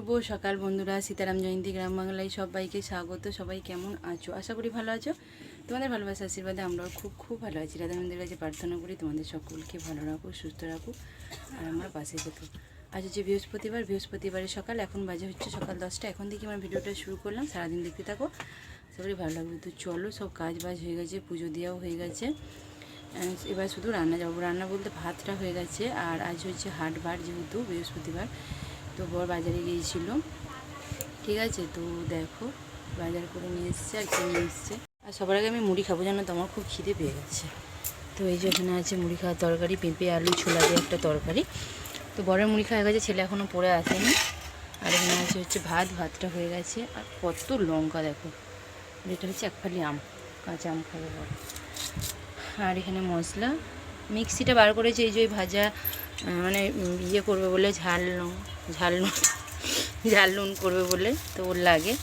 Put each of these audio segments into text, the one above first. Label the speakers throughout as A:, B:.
A: শুভ সকাল বন্ধুরা, সীতারাম জয়ন্তী গ্রাম বাংলায় সবাইকে স্বাগত। সবাই কেমন আছো? আশা করি ভালো আছো। তোমাদের ভালোবাসা আশীর্বাদে আমরাও খুব খুব ভালো আছি। রাধা মন্দিরের কাছে প্রার্থনা করি তোমাদের সকলকে ভালো রাখো, সুস্থ রাখো আর আমার পাশে থেকো। আজ হচ্ছে বৃহস্পতিবারের সকাল। এখন বাজে হচ্ছে সকাল 10টা। এখন থেকে আমার ভিডিওটা শুরু করলাম। সারাদিন দেখতে থাকো, সবারই ভালো লাগবে। তো চলো, সব কাজ বাজ হয়ে গেছে, পুজো দেওয়াও হয়ে গেছে। এবার শুধু রান্না যাবো। রান্না বলতে ভাতটা হয়ে গেছে। আর আজ হচ্ছে হাটবার, যেহেতু বৃহস্পতিবার, তো বর বাজারে গিয়েছিল। ঠিক আছে, তো দেখো বাজার করে নিয়ে এসছে আর কিনে নিয়ে এসছে। আর সবার আগে আমি মুড়ি খাবো, জানো তো আমার খুব খিদে পেয়ে গেছে। তো এই যে এখানে আছে মুড়ি খাওয়ার তরকারি, পেঁপে আলু ছোলা দিয়ে একটা তরকারি। তো বরের মুড়ি খাওয়া গেছে, ছেলে এখনও পড়ে আসেনি। আর এখানে আছে হচ্ছে ভাতটা হয়ে গেছে। আর কত লঙ্কা দেখো, এটা হচ্ছে এক ফালি আম, কাঁচা আম খাবে বর। আর এখানে মশলা মিক্সিটা বার করেছে, এই যে ভাজা মানে ইয়ে করবে বলে, ঝাল নুন করবে বলে, তো ওর লাগে।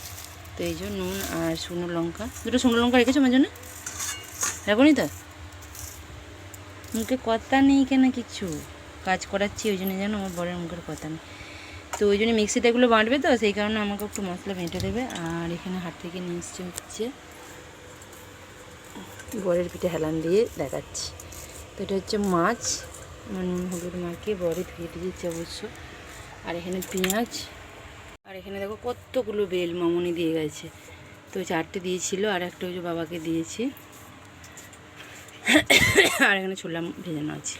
A: তো এই যে নুন আর শুকনো লঙ্কা, দুটো শুকনো লঙ্কা রেখেছো আমার জন্য, রাখুনি তো? মুখে কথা নেই কেন, কিছু কাজ করাচ্ছি ওই জন্য, যেন আমার বরের মুখের কথা নেই। তো ওই জন্য মিক্সিতে এগুলো বাঁটবে, তো সেই কারণে আমাকে একটু মশলা বেঁটে দেবে। আর এখানে হাট থেকে নিয়ে এসছে হচ্ছে বরের পিঠে হেলান দিয়ে দেখাচ্ছি। তো এটা হচ্ছে মাছ, নুন হলুদ মাখিয়ে বরে ধুয়ে দিয়েছে অবশ্য। আর এখানে পেঁয়াজ, আর এখানে দেখো কতগুলো বেল মামনি দিয়ে গেছে। তো 4টে দিয়েছিল, আর একটা ওই যে বাবাকে দিয়েছি। আর এখানে ছোলা ভেজানো আছে।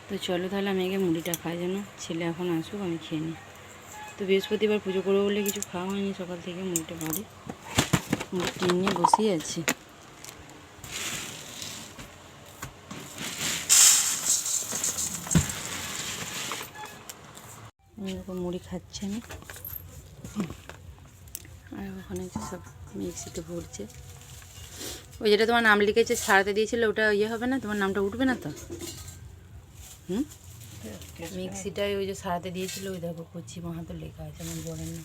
A: তো চলো তাহলে আমি আগে মুড়িটা খাই, যেন ছেলে এখন আসুক, আমি খেয়ে নিই। তো বৃহস্পতিবার পুজো করবো বলে কিছু খাওয়া হয়নি সকাল থেকে। মুড়িটা বাড়ি মুড়ি কিনে নিয়ে বসেই আছি। এরকম মুড়ি খাচ্ছি আমি। আর ওখানে সব মিক্সিতে ভরছে। ওই যেটা তোমার নাম লিখেছে সারাতে দিয়েছিল, ওটা ইয়ে হবে না, তোমার নামটা উঠবে না তো? মিক্সিটাই ওই যে সারাতে দিয়েছিল, ওই দেখো কচি মাহাতো লেখা আছে, আমার বলেন না।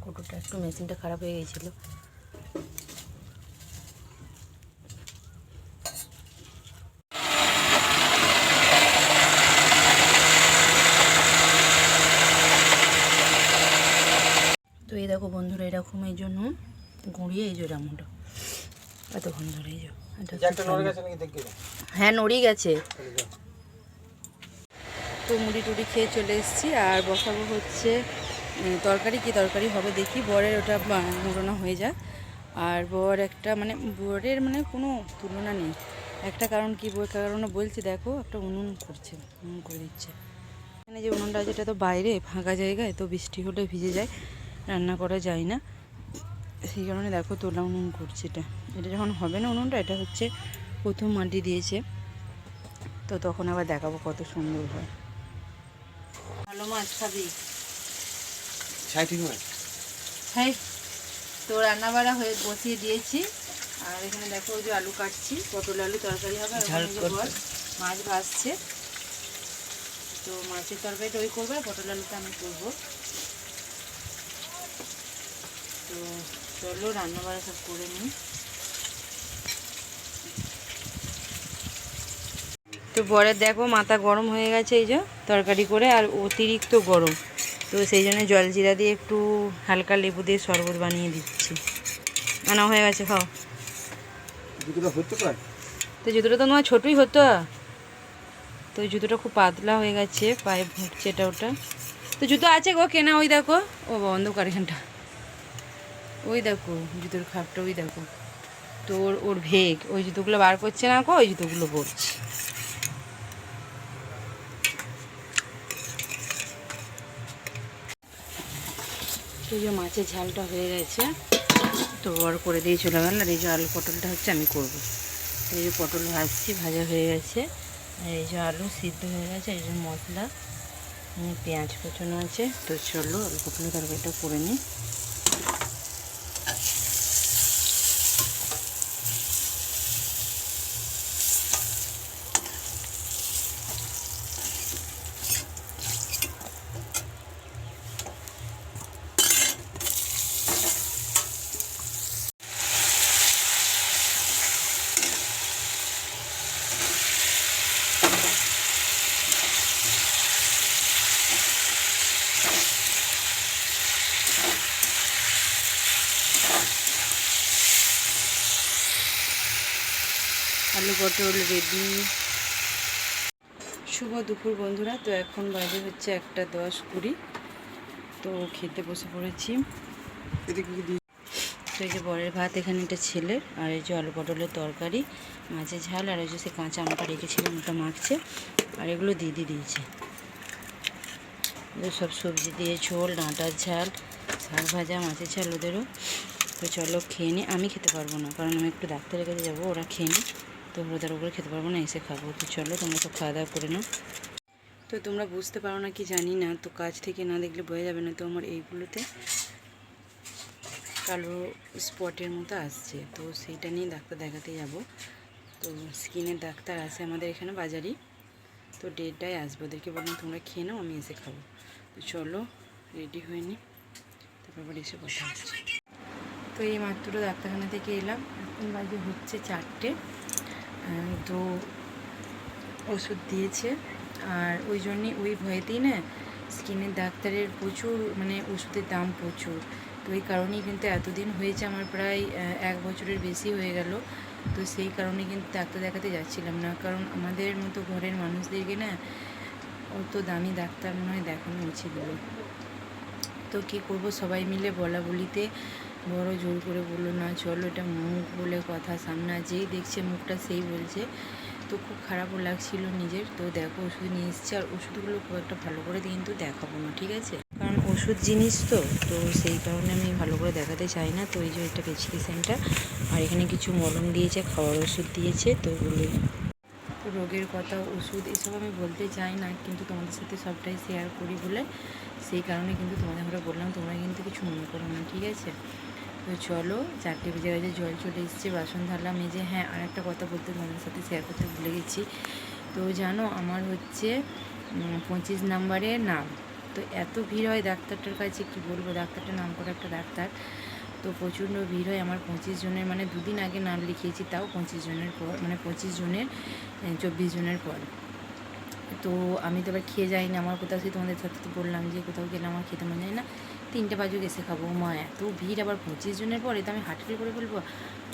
A: কোটোটা একটু মেশিনটা খারাপ হয়ে গেছিলো। তো এই দেখো বন্ধুরা, এরকম এই জন্য গুঁড়িয়ে এই যে রামুটা এতক্ষণ ধরে এই যে, হ্যাঁ নড়ি গেছে। তো মুড়ি টুড়ি খেয়ে চলে এসেছি। আর বসাবো হচ্ছে তরকারি। কি তরকারি হবে দেখি, বরের ওটা মোড়ানো হয়ে যায়। আর বর একটা বরের কোনো তুলনা নেই। একটা কারণ কি কারণে বলছি, দেখো একটা উনুন করছে, উনুন করে দিচ্ছে। এখানে যে উনুনটা আছে, এটা তো বাইরে ফাঁকা জায়গায়, তো বৃষ্টি হলে ভিজে যায়, রান্না করা যায় না। সেই কারণে দেখো তোলা উনুন করছে। এটা যখন হবে না উনুনটা, এটা হচ্ছে প্রথম মাটি দিয়েছে, তো তখন আবার দেখাবো কত সুন্দর হয়। ভালো মাছ খাবি? হ্যাঁ, তো রান্না বাড়া হয়ে বসিয়ে দিয়েছি। আর এখানে দেখো ওই যে আলু কাটছি, পটল আলু তরকারি হবে। মাছ ভাজছে, তো মাছের তরকারিটা ওই করবে, পটল আলুটা আমি করবো। তো চলো রান্না বাড়া সব করে নিই। তো বরের দেখো মাথা গরম হয়ে গেছে এই যে তরকারি করে, আর অতিরিক্ত গরম, তো সেই জন্য জল জিরা দিয়ে একটু হালকা লেবু দিয়ে শরবত বানিয়ে দিচ্ছি। আনা হয়ে গেছে, খাও। তো জুতোটা তো তোমার ছোটোই হতো, তো জুতোটা খুব পাতলা হয়ে গেছে, পায়ে ভুগছে এটা ওটা। তো জুতো আছে গো কেনা, ওই দেখো, ও অন্ধকার এখানটা, ওই দেখো জুতোর খাপটা, ওই দেখো। তো ওর ভেগ, ওই জুতোগুলো বার করছে না গো, ওই জুতোগুলো পরছে। এই যে মাছের ঝালটা হয়ে গেছে, তো বড় করে দিয়ে চলে গেল। আর এই যে আলু পটলটা হচ্ছে আমি করব। এই যে পটল ভাজছি, ভাজা হয়ে গেছে। আর এই যে আলু সিদ্ধ হয়ে গেছে। এই যে মশলা, পেঁয়াজ কুচানো আছে। তো চলো আলু পটলের তরকারিটা করে নিই। আলু পটল রেডি। শুভ দুপুর বন্ধুরা। তো এখন বাজে হচ্ছে 1:10-20। তো খেতে বসে পড়েছি। তো এই যে বরের ভাত, এখানে এটা ছেলের, আর এই যে আলু পটলের তরকারি, মাছের ঝাল, আর এই যে সে কাঁচা আমটা রেখেছিলাম ওটা মাখছে, আর এগুলো দিদি দিয়েছে। সব সবজি দিয়ে ঝোল, ডাঁটার ঝাল, শাক ভাজা, মাছের ঝাল ওদেরও। তো চলো খেয়ে নিই। আমি খেতে পারবো না, কারণ আমি একটু ডাক্তারের কাছে যাবো, ওরা খেয়ে নিই। তো ওদের ওপরে খেতে পারবো না, এসে খাবো। তো চলো তোমরা সব খাওয়া দাওয়া করে নাও। তো তোমরা বুঝতে পারো না কি জানি না, তো কাছ থেকে না দেখলে বোঝা যাবে না। তো আমার এইগুলোতে কালো স্পটের মতো আসছে, তো সেইটা নিয়ে ডাক্তার দেখাতে যাব। তো স্কিনের ডাক্তার আছে আমাদের এখানে বাজারই। তো 1:30টায় আসবো। ওদেরকে বললাম তোমরা খেয়ে নাও, আমি এসে খাবো। তো চলো রেডি হয়ে নিই, তারপর আবার এসে কথা হচ্ছে। তো এই মাত্র ডাক্তারখানা থেকে এলাম, এখন বাজে হচ্ছে 4টে। তো ওষুধ দিয়েছে, আর ওই জন্যই ওই ভয়েতেই না স্কিনের ডাক্তারের প্রচুর মানে ওষুধের দাম প্রচুর। তো এই কারণেই কিন্তু এতদিন হয়েছে, আমার প্রায় 1 বছরের বেশি হয়ে গেল। তো সেই কারণে কিন্তু ডাক্তার দেখাতে যাচ্ছিলাম না, কারণ আমাদের মতো ঘরের মানুষদেরকে না অত দামি ডাক্তার মনে হয় দেখানো উচিত বলে। তো কী করবো, সবাই মিলে বলা বলিতে বড় জোর করে বললো না চলো, এটা মুখ বলে কথা, সামনে যেই দেখছে মুখটা সেই বলছে। তো খুব খারাপও লাগছিল নিজের। তো দেখো ওষুধ নিয়ে এসেছি, আর ওষুধগুলো খুব একটা ভালো করে কিন্তু দেখাবো না, ঠিক আছে, কারণ ওষুধ জিনিস তো সেই কারণে আমি ভালো করে দেখাতে চাই না। তো এই যে একটা প্রেসক্রিপশনটা, আর এখানে কিছু মলম দিয়েছে, খাওয়ার ওষুধ দিয়েছে। তো এগুলোই রোগের কথা, ওষুধ এসব আমি বলতে চাই না, কিন্তু তোমাদের সাথে সবটাই শেয়ার করি বলে সেই কারণে কিন্তু তোমাদের ঘরে বললাম, তোমরা কিন্তু কিছু মনে করো না, ঠিক আছে। তো চলো 4টে বেজে গেছে, জল চলে এসছে, বাসন ঢাললাম। এই যে হ্যাঁ, আর একটা কথা বলতে তোমাদের সাথে শেয়ার করতে ভুলে গেছি। তো জানো আমার হচ্ছে 25 নাম্বারের নাম। তো এত ভিড় হয় ডাক্তারটার কাছে, কি বলবো, ডাক্তারটার নাম করে একটা ডাক্তার। তো প্রচণ্ড ভিড় হয়। আমার 25 জনের মানে 2 দিন আগে নাম লিখিয়েছি, তাও 25 জনের পর, মানে 25 জনের 24 জনের পর। তো আমি তো এবার খেয়ে যাইনি, আমার কোথাও সে তোমাদের সাথে তো বললাম যে কোথাও গেলে আমার খেতে মনে যায় না, 3টে বাজুক এসে খাবো। মা এত ভিড়, আবার 25 জনের পরে তো আমি হাঁটাহাঁটি করে ফেলবো।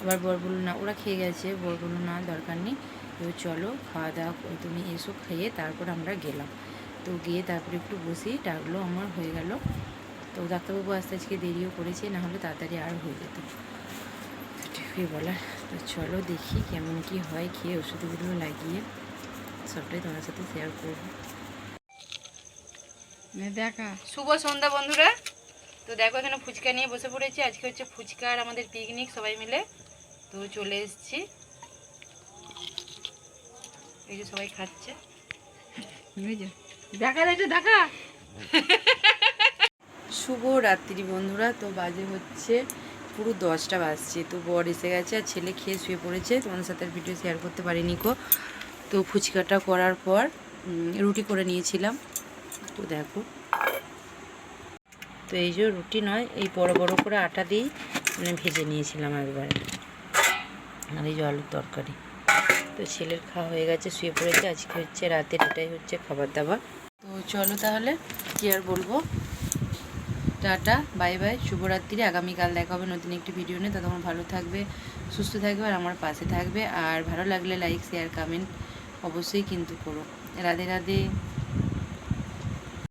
A: আবার বর বললো না, ওরা খেয়ে গেছে, বর বললো না দরকার নেই, তো চলো খাওয়া দাওয়া তুমি এসো, খেয়ে তারপর আমরা গেলাম। তো গিয়ে তারপরে একটু বসি, ডাকলো আমার, হয়ে গেল। তো ডাক্তারবাবু আসতে আজকে দেরিও করেছে, না হলে তাড়াতাড়ি আর হয়ে যেত, ঠিকই বলার। তো চলো দেখি কেমন কি হয়, খেয়ে ওষুধগুলো লাগিয়ে সবটাই তোমার সাথে শেয়ার করবো। দেখা শুভ সন্ধ্যা বন্ধুরা। তো দেখো এখানে ফুচকা নিয়ে বসে পড়েছি, আজকে হচ্ছে ফুচকা আর আমাদের পিকনিক সবাই মিলে। তো চলে এসেছি, এই যে সবাই খাচ্ছে, দেখা দেখা। শুভ রাত্রি বন্ধুরা। তো বাজে হচ্ছে পুরো 10টা বাজছে। তো বর এসে গেছে, আর ছেলে খেয়ে শুয়ে পড়েছে, তোমাদের সাথে আর ভিডিও শেয়ার করতে পারিনি কো। তো ফুচকাটা করার পর রুটি করে নিয়েছিলাম, তো দেখো। তো এই যে রুটি নয়, এই বড় বড় করে আটা দিয়েই মানে ভেজে নিয়েছিলাম একবারে, আর এই যে আলুর তরকারি। তো ছেলের খাওয়া হয়ে গেছে, শুয়ে পড়েছে। আজকে হচ্ছে রাতের এটাই হচ্ছে খাবার দাবার। তো চলো তাহলে, কি আর বলবো, টাটা বাই বাই, শুভরাত্রি। আগামীকাল দেখা হবে নতুন একটি ভিডিও নিয়ে। তো তোমার ভালো থাকবে, সুস্থ থাকবে, আর আমার পাশে থাকবে। আর ভালো লাগলে লাইক শেয়ার কমেন্ট অবশ্যই কিন্তু করো। রাধে রাধে।